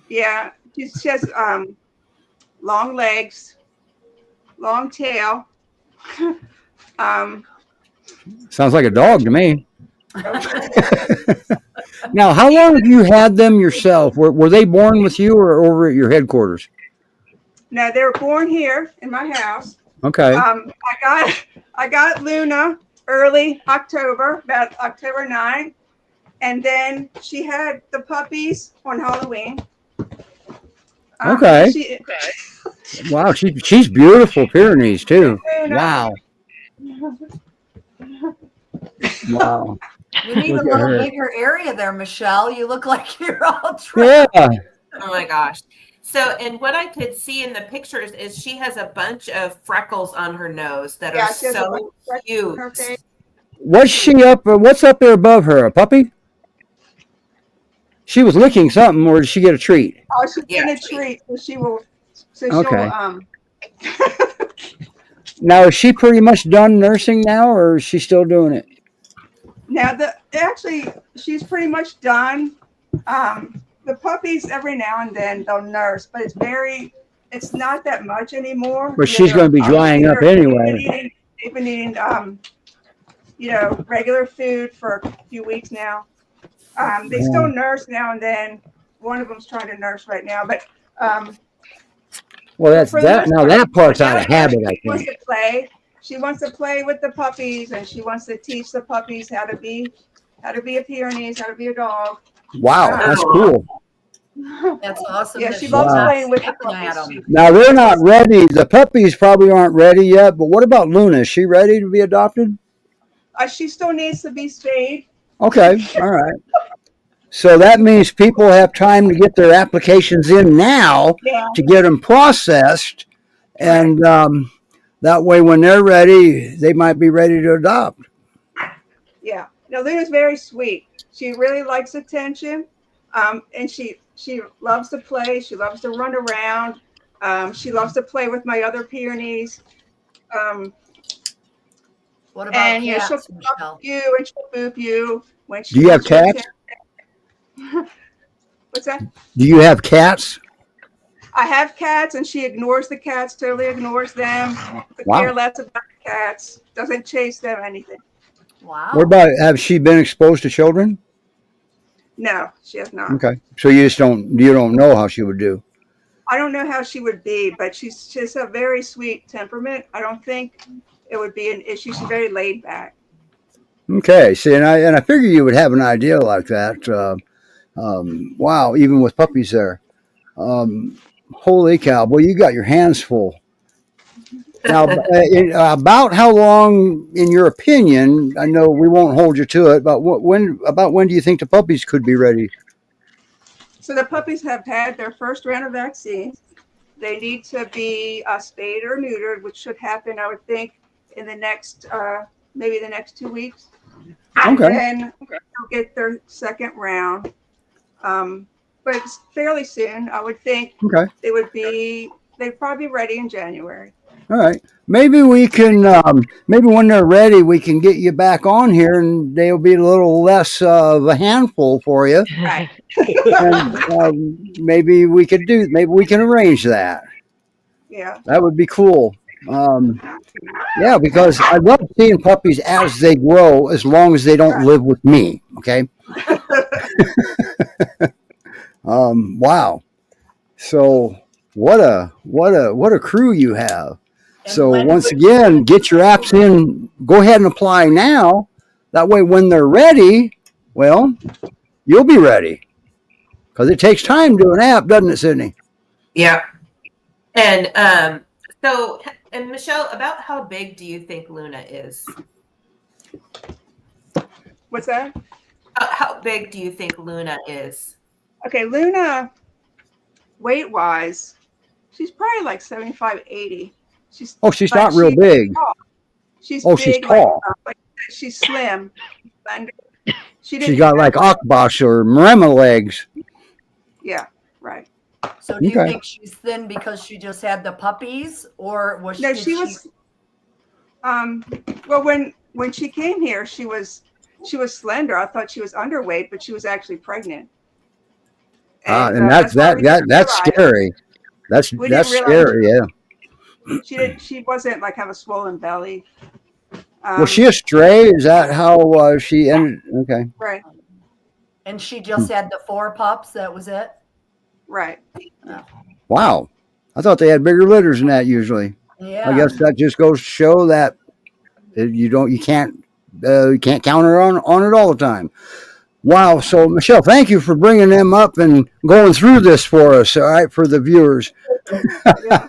Yeah, she has long legs, long tail. Sounds like a dog to me. Now, how long have you had them yourself? Were they born with you or over at your headquarters? No, they were born here in my house. Okay. I got Luna early October, about October 9th, and then she had the puppies on Halloween. Okay. Wow, she's beautiful Pyrenees too. Wow. Wow. You need a Look at little her. bigger area there, Michelle. You look like you're all trapped. Yeah. Oh my gosh. So, and what I could see in the pictures is she has a bunch of freckles on her nose that Yeah, are she has a bunch so of freckles cute. on her face. What's she up? What's up there above her? A puppy? She was licking something, or did she get a treat? Oh, she's Yeah, getting a treat, so she will. So Okay. she'll. Now, is she pretty much done nursing now, or is she still doing it? Now actually she's pretty much done. The puppies every now and then they'll nurse, but it's not that much anymore. But she's going to be drying up anyway. They've been eating regular food for a few weeks now. They still nurse now and then. One of them's trying to nurse right now, but Well, that's for the that. most Now part, that part's now out of that habit, I she wants think. to play. She wants to play with the puppies, and she wants to teach the puppies how to be a Pyrenees, how to be a dog. Wow, that's cool. That's awesome. Yeah, she Michelle. loves Wow. playing with the Looking at puppies. 'em. Now they're not ready. The puppies probably aren't ready yet. But what about Luna? Is she ready to be adopted? She still needs to be spayed. Okay, all right. So that means people have time to get their applications in now Yeah. to get them processed, and that way, when they're ready, they might be ready to adopt. Yeah. Now Luna's very sweet. She really likes attention, and she loves to play. She loves to run around. She loves to play with my other Pyrenees. What about And she'll cats, talk Michelle? to you and she'll boop you when she. Do you have wants your cats? attention. What's that? Do you have cats? I have cats, and she ignores the cats. Totally ignores them. Could Wow. care less about the cats. Doesn't chase them anything. Wow. What about, have she been exposed to children? No, she has not. Okay, so you don't know how she would do. I don't know how she would be, but she's just a very sweet temperament. I don't think it would be an issue. She's very laid back. Okay, see, and I figure you would have an idea like that. Wow, even with puppies there. Holy cow! Boy, you got your hands full. Now, about how long, in your opinion? I know we won't hold you to it, but when do you think the puppies could be ready? So the puppies have had their first round of vaccines. They need to be spayed or neutered, which should happen, I would think, in the next maybe the next 2 weeks. And Okay. then they'll get their second round. But it's fairly soon. I would think Okay. they'd probably be ready in January. All right. Maybe we can, maybe when they're ready, we can get you back on here and they'll be a little less of a handful for you. Right. And maybe we can arrange that. Yeah. That would be cool. Yeah, because I love seeing puppies as they grow, as long as they don't live with me. Okay. Wow. So what a crew you have. So once again, get your apps in. Go ahead and apply now. That way, when they're ready, well, you'll be ready. Because it takes time to do an app, doesn't it, Sydney? Yeah. And so, and Michelle, about how big do you think Luna is? What's that? How big do you think Luna is? Okay, Luna, weight-wise, she's probably like 75, 80. She's but not real big. tall. She's Oh, big, she's tall. Like she's slim. Slender. She's got like Akbash or Maremma legs. Yeah, right. So do you Okay. think she's thin because she just had the puppies, or was No, did she was. Well, when she came here, she was slender. I thought she was underweight, but she was actually pregnant. And That's why we didn't that's realize. scary. We That's didn't realize scary. Yeah. she wasn't like have a swollen belly. Was she a stray? Is that how she ended? Okay. Right, And she just had the 4 pups. That was it. right. Wow. I thought they had bigger litters than that usually. Yeah. I guess that just goes to show that you can't count her on it all the time. Wow. So Michelle, thank you for bringing them up and going through this for us. All right, for the viewers. Yeah.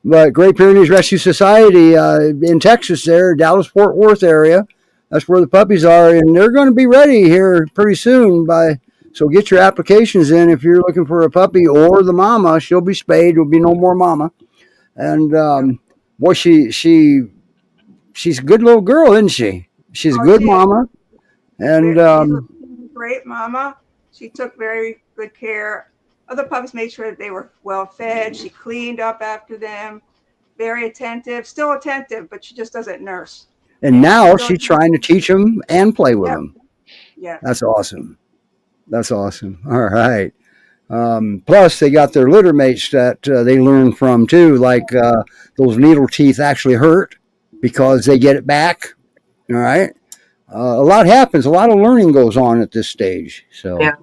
But Great Pyrenees Rescue Society in Texas, there, Dallas Fort Worth area. That's where the puppies are, and they're going to be ready here pretty soon. So get your applications in if you're looking for a puppy or the mama. She'll be spayed. There'll be no more mama. And boy, she's a good little girl, isn't she? She's a good mama. And She's a great mama. She took very good care. Other puppies made sure that they were well fed. She cleaned up after them. Very attentive, still attentive, but she just doesn't nurse. now she's trying to teach them and play with them. Yeah. That's awesome. That's awesome. All right. Plus, they got their litter mates that they learn from too. Like those needle teeth actually hurt because they get it back. All right. A lot happens. A lot of learning goes on at this stage. So. Yeah.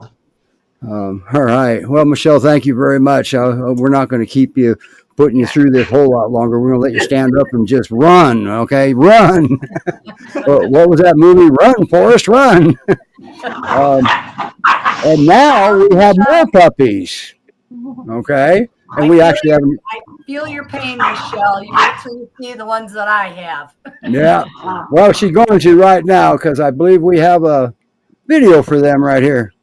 All right. Well, Michelle, thank you very much. We're not going to keep you putting you through this whole lot longer. We're going to let you stand up and just run. Okay, run. What was that movie? Run, Forrest, run. And now we have more puppies. Okay, and we actually have. I feel your pain, Michelle. You wait till you see the ones that I have. Yeah. Well, she's going to right now because I believe we have a video for them right here.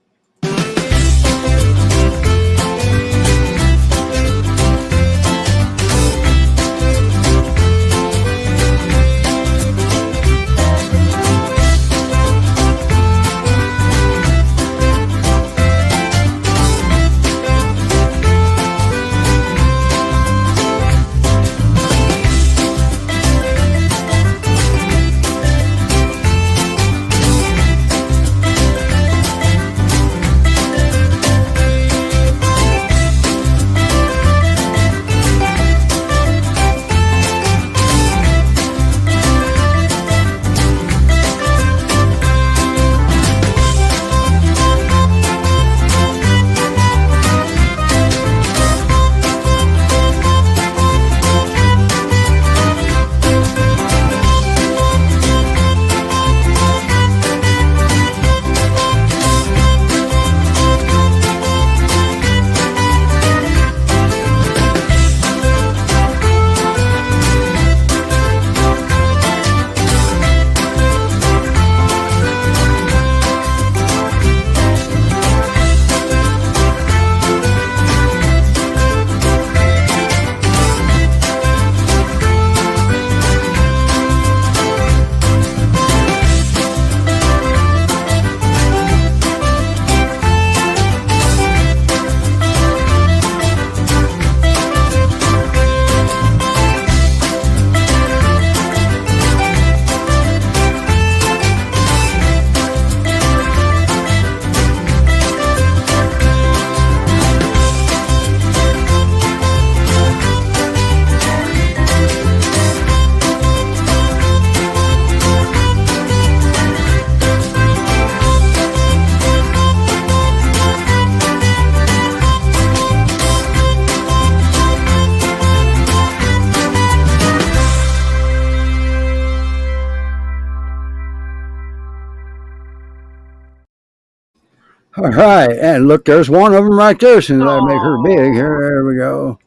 All right, and look, there's one of them right there. Since I make her big, there we go.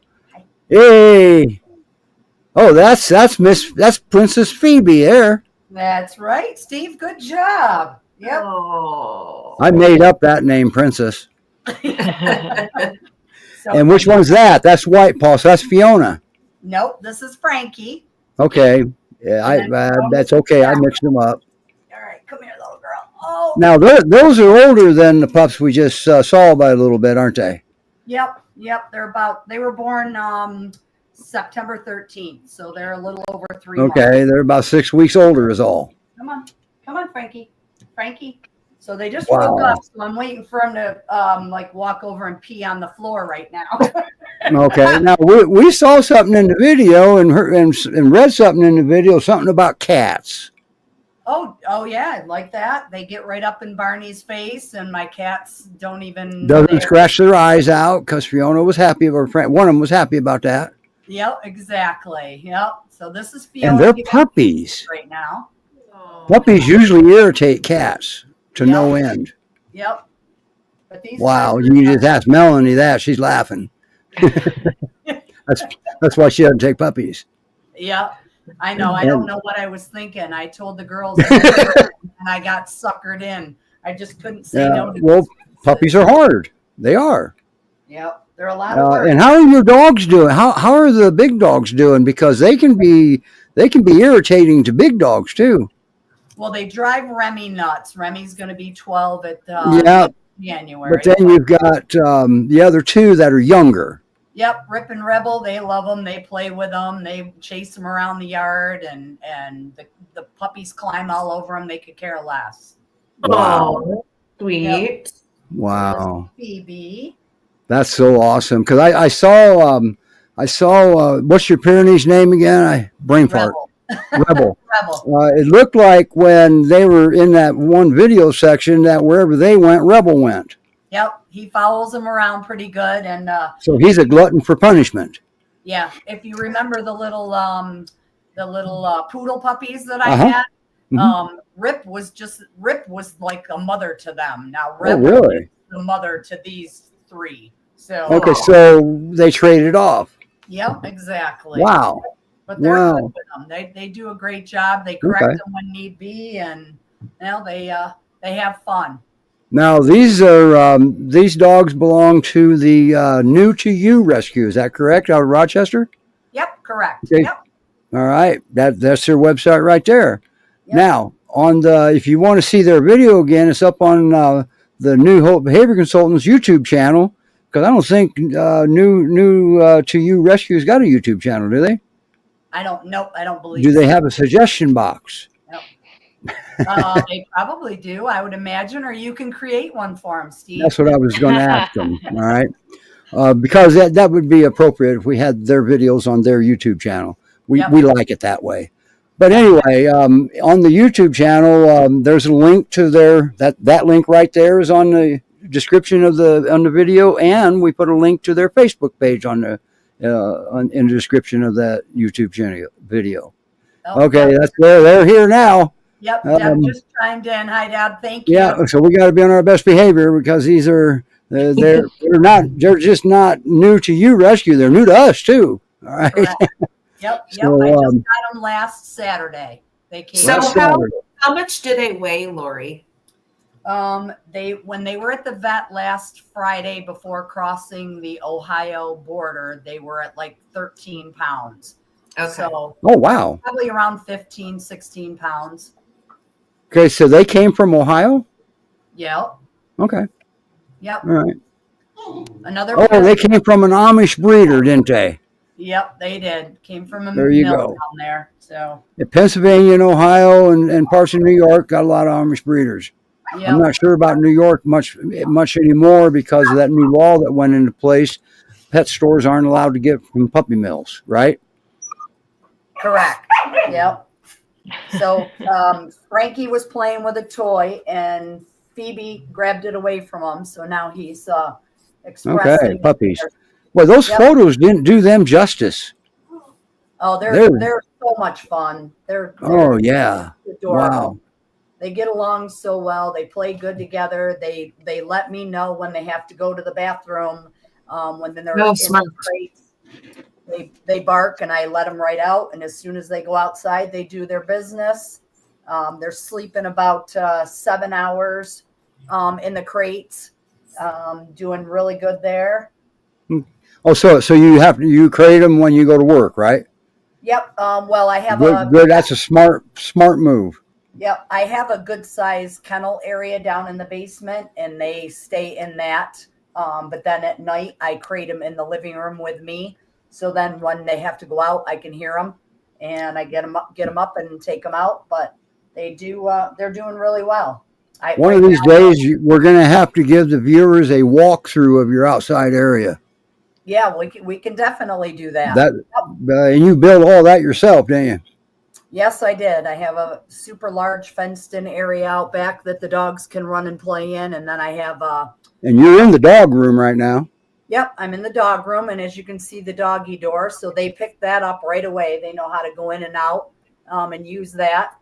Hey, oh, that's Princess Phoebe there. That's right, Steve. Good job. Yep. Oh. I made up that name, Princess. So, And which one's that? That's White Paw. So that's Fiona. nope, this is Frankie. Okay, yeah, that's okay. I mixed them up. All right, come here, little girl. Oh, Now those are older than the pups we just saw by a little bit, aren't they? Yep. They were born September 13th, so they're a little over 3 months. Okay, they're about 6 weeks older is all. Come on, Frankie. So they just Wow. woke up, so I'm waiting for them to walk over and pee on the floor right now. Okay, now we saw something in the video and read something in the video, something about cats. Oh yeah, like that. They get right up in Barney's face, and my cats don't even Doesn't scratch their eyes out because Fiona was happy, or one of them was happy about that. Yep, exactly. Yep. So this is Fiona. And they're puppies. right now. Oh. Puppies usually irritate cats to no end. Yep. But these Wow, guys you can just ask Melanie that. She's laughing. That's why she doesn't take puppies. Yep. I know. I don't know what I was thinking. I told the girls and I got suckered in. I just couldn't say no. Well, puppies are hard. They are. Yep. They're a lot of work. And how are your dogs doing? How are the big dogs doing? Because they can be irritating to big dogs too. Well, they drive Remy nuts. Remy's going to be 12 at January. But then you've got the other two that are younger. Yep, Rip and Rebel, they love them. They play with them. They chase them around the yard, and the puppies climb all over them. They could care less. Wow. Oh, sweet. Yep. Wow. Phoebe. That's so awesome. Because I saw what's your Pyrenees name again? Brain fart. Rebel. Rebel. It looked like when they were in that one video section that wherever they went, Rebel went. Yep, he follows them around pretty good, and so he's a glutton for punishment. yeah. If you remember the little poodle puppies that I had, Rip was like a mother to them. Now Rebel is the mother to these three. So okay, so they traded off. Yep, exactly. Wow. But they're good with them. They do a great job. They correct them when need be, and they have fun. Now these dogs belong to the New to You Rescue. Is that correct? Out of Rochester. Yep, correct. Okay. Yep. All right, that's their website right there. Yep. Now if you want to see their video again, it's up on the New Hope Behavior Consultants YouTube channel. Because I don't think New to You Rescue's got a YouTube channel, do they? I don't believe. Do they have a suggestion box? They probably do, I would imagine, or you can create one for them, Steve. That's what I was going to ask them. All right, because that would be appropriate if we had their videos on their YouTube channel. We like it that way. But anyway, on the YouTube channel, there's a link to that link right there is on the description of the video, and we put a link to their Facebook page in the description of that YouTube channel video. Okay, that's they're here now. Yep, Deb just chimed in. Hi, Deb. Thank you. Yeah, so we got to be on our best behavior because these are they're just not new to You Rescue. They're new to us too. All right. Yep. So, I just got them last Saturday. They came. So how much do they weigh, Lori? When they were at the vet last Friday before crossing the Ohio border, they were at like 13 pounds. Okay. So oh wow, probably around 15, 16 pounds. Okay, so they came from Ohio? Yep. Okay. Yep. All right. Another. Oh, they came from an Amish breeder, didn't they? Yep, they did. Came from a there you mill go. down there. So. Yeah, Pennsylvania and Ohio and parts of New York got a lot of Amish breeders. Yep. I'm not sure about New York much anymore because of that new law that went into place. Pet stores aren't allowed to get from puppy mills, right? Correct. Yep. So Frankie was playing with a toy and Phoebe grabbed it away from him. So now he's expressing. Okay, puppies. Well, those photos didn't do them justice. Oh, they're so much fun. They're oh yeah. Adorable. Wow. They get along so well. They play good together. They let me know when they have to go to the bathroom. When they're in the crates. They bark and I let them right out. And as soon as they go outside, they do their business. They're sleeping about 7 hours in the crates, doing really good there. Oh, so you crate them when you go to work, right? Yep. Well, I have good. That's a smart move. Yep. I have a good size kennel area down in the basement and they stay in that. But then at night, I crate them in the living room with me. So then when they have to go out, I can hear them, and I get them up and take them out. But they're doing really well. One of these days, we're going to have to give the viewers a walkthrough of your outside area. Yeah, we can definitely do that. And you built all that yourself, didn't you? Yes, I did. I have a super large fenced-in area out back that the dogs can run and play in, and then I have And you're in the dog room right now. Yep, I'm in the dog room, and as you can see, the doggy door. So they pick that up right away. They know how to go in and out and use that.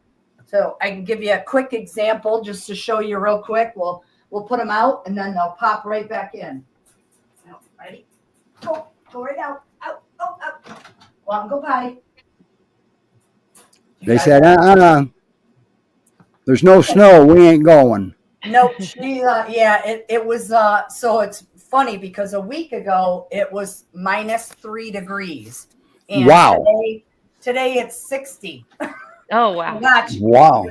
So I can give you a quick example just to show you real quick. We'll put them out, and then they'll pop right back in. Ready? Go right out. Out. Well, go potty. They said, there's no snow. We ain't going. Nope. It was, so it's funny because a week ago it was -3 degrees. And wow. Today it's 60. Oh, wow. Wow.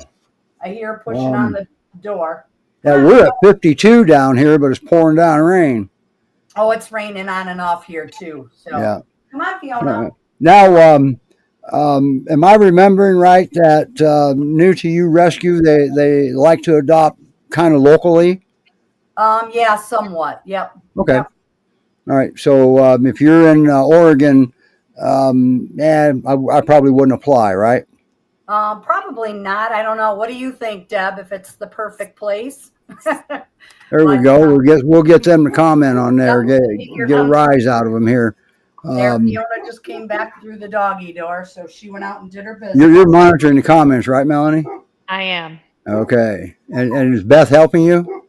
I hear her pushing on the door. Yeah, we're at 52 down here, but it's pouring down rain. Oh, it's raining on and off here too. So yeah. Come on, Fiona. Now, am I remembering right that New to You Rescue, they like to adopt kind of locally? Yeah, somewhat. Yep. Okay. Yep. All right. So if you're in Oregon, I probably wouldn't apply, right? Probably not. I don't know. What do you think, Deb? If it's the perfect place? There we go. We'll get them to comment on there. Get a rise out of them here. Fiona just came back through the doggy door, so she went out and did her business. You're monitoring the comments, right, Melanie? I am. Okay. And is Beth helping you?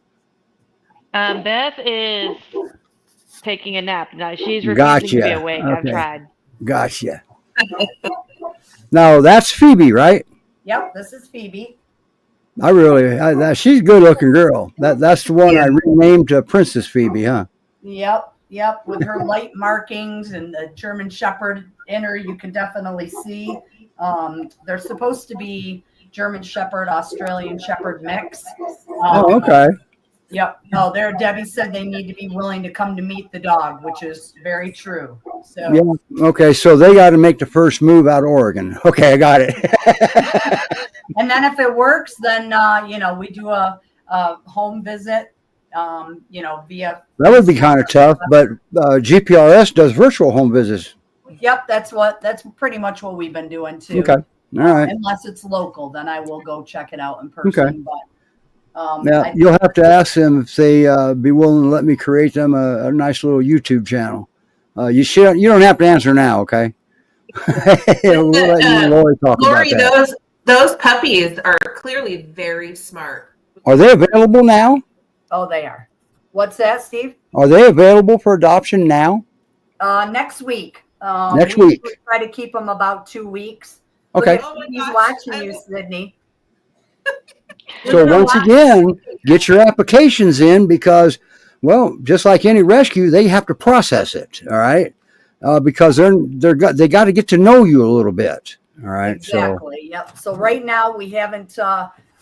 Beth is taking a nap. No, she's refusing to be awake. Okay. I've tried. Gotcha. Now, that's Phoebe, right? Yep, this is Phoebe. She's a good-looking girl. That's the one I renamed to Princess Phoebe, huh? Yep, with her light markings and the German Shepherd in her, you can definitely see. They're supposed to be German Shepherd, Australian Shepherd mix. Okay. Yep. No, Debbie said they need to be willing to come to meet the dog, which is very true. So. Yeah. Okay. So they got to make the first move out of Oregon. Okay, I got it. And then if it works, then we do a home visit. Via. That would be kind of tough, but GPRS does virtual home visits. Yep, that's pretty much what we've been doing too. Okay. All right. Unless it's local, then I will go check it out in person. Okay. But. Now, you'll have to ask them if they be willing to let me create them a nice little YouTube channel. You don't have to answer now, okay? We'll let you and Lori talk about that. Those puppies are clearly very smart. Are they available now? Oh, they are. What's that, Steve? Are they available for adoption now? Next week. Next week. We try to keep them about 2 weeks. Okay. He's watching you, Sydney. So once again, get your applications in because, well, just like any rescue, they have to process it. All right, because they got to get to know you a little bit. All right. Exactly. Yep. So right now we haven't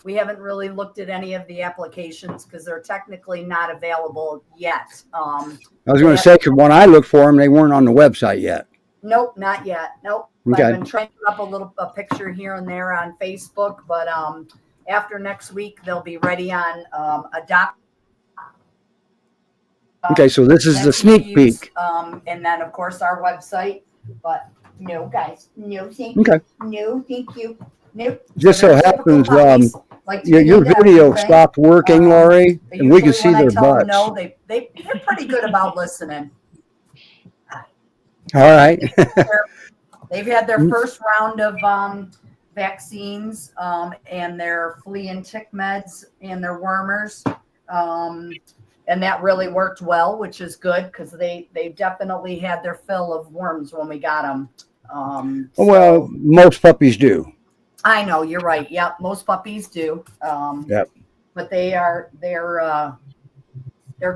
really looked at any of the applications because they're technically not available yet. I was going to say, because when I looked for them, they weren't on the website yet. Nope, not yet. Nope. Okay. I've been trying to put up a picture here and there on Facebook, but after next week, they'll be ready on Adopt. Okay, so this is the sneak peek. And then, of course, our website. But no, guys, no, thank you. No, thank you. Nope. Just so happens, your video stopped working, Lori, and we can see their butts. No, they're pretty good about listening. All right. They've had their first round of vaccines and their flea and tick meds and their wormers. And that really worked well, which is good because they definitely had their fill of worms when we got them. Well, most puppies do. I know, you're right. Yep, most puppies do. Yep. But they're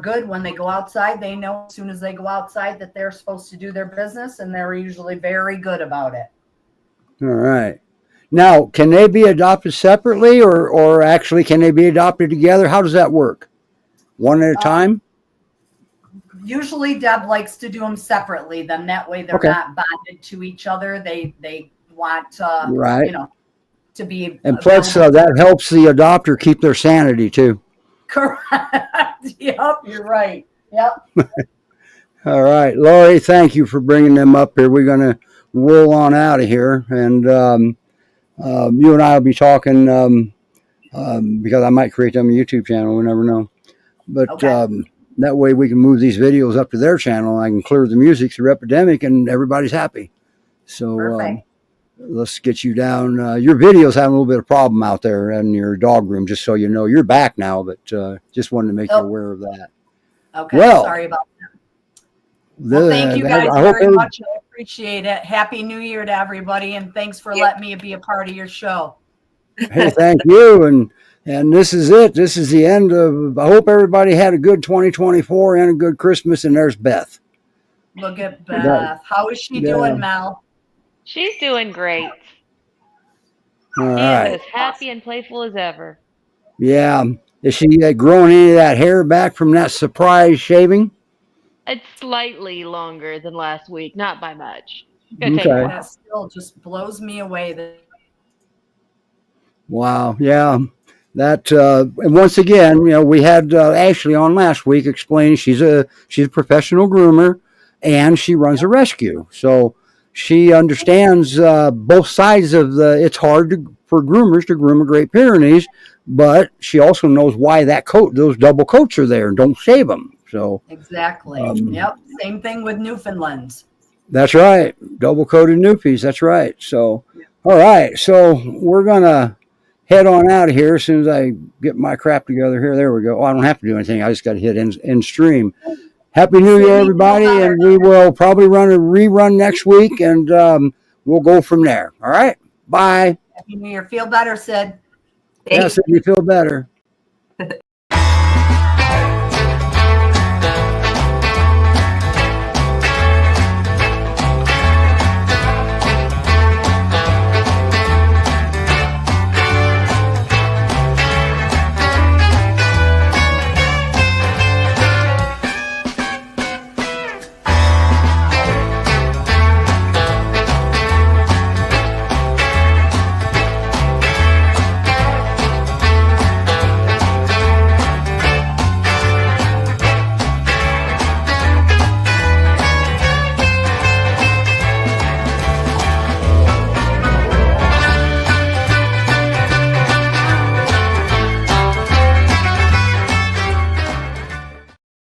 good when they go outside. They know as soon as they go outside that they're supposed to do their business, and they're usually very good about it. All right. Now, can they be adopted separately or actually can they be adopted together? How does that work? One at a time? Usually Deb likes to do them separately. Then that way they're Okay. not bonded to each other. They want Right. you know, to be And plus, available. that helps the adopter keep their sanity too. Correct. Yep, you're right. Yep. All right, Lori, thank you for bringing them up here. We're going to roll on out of here, and you and I will be talking because I might create them a YouTube channel. We never know. But Okay. that way we can move these videos up to their channel. I can clear the music through Epidemic, and everybody's happy. So Perfect. let's get you down. Your video's having a little bit of problem out there in your dog room, just so you know. You're back now, but just wanted to make you aware of that. Okay. Well, sorry about that. Well, thank you guys very much. I appreciate it. Happy New Year to everybody, and thanks for letting me be a part of your show. Hey, thank you. And this is it. This is the end of. I hope everybody had a good 2024 and a good Christmas. And there's Beth. Look at Beth. How is she doing, Mel? She's doing great. All She right. is as happy and playful as ever. Yeah. Is she growing any of that hair back from that surprise shaving? It's slightly longer than last week, not by much. It's gonna take a Okay. while. That still just blows me away. Wow. Yeah. That and once again, we had Ashley on last week explaining she's a professional groomer and she runs a rescue, so she understands both sides of the. It's hard for groomers to groom a Great Pyrenees, but she also knows why those double coats are there. Don't shave them. So Exactly. Yep. Same thing with Newfoundlands. that's right. Double coated Newpies. That's right. So, all right. So we're gonna head on out of here as soon as I get my crap together here. There we go. Oh, I don't have to do anything. I just got to hit end stream. Happy New Year, everybody, and we will probably run a rerun next week, and we'll go from there. All right. Bye. Happy New Year. Feel better, Sid. Yes, if you feel better.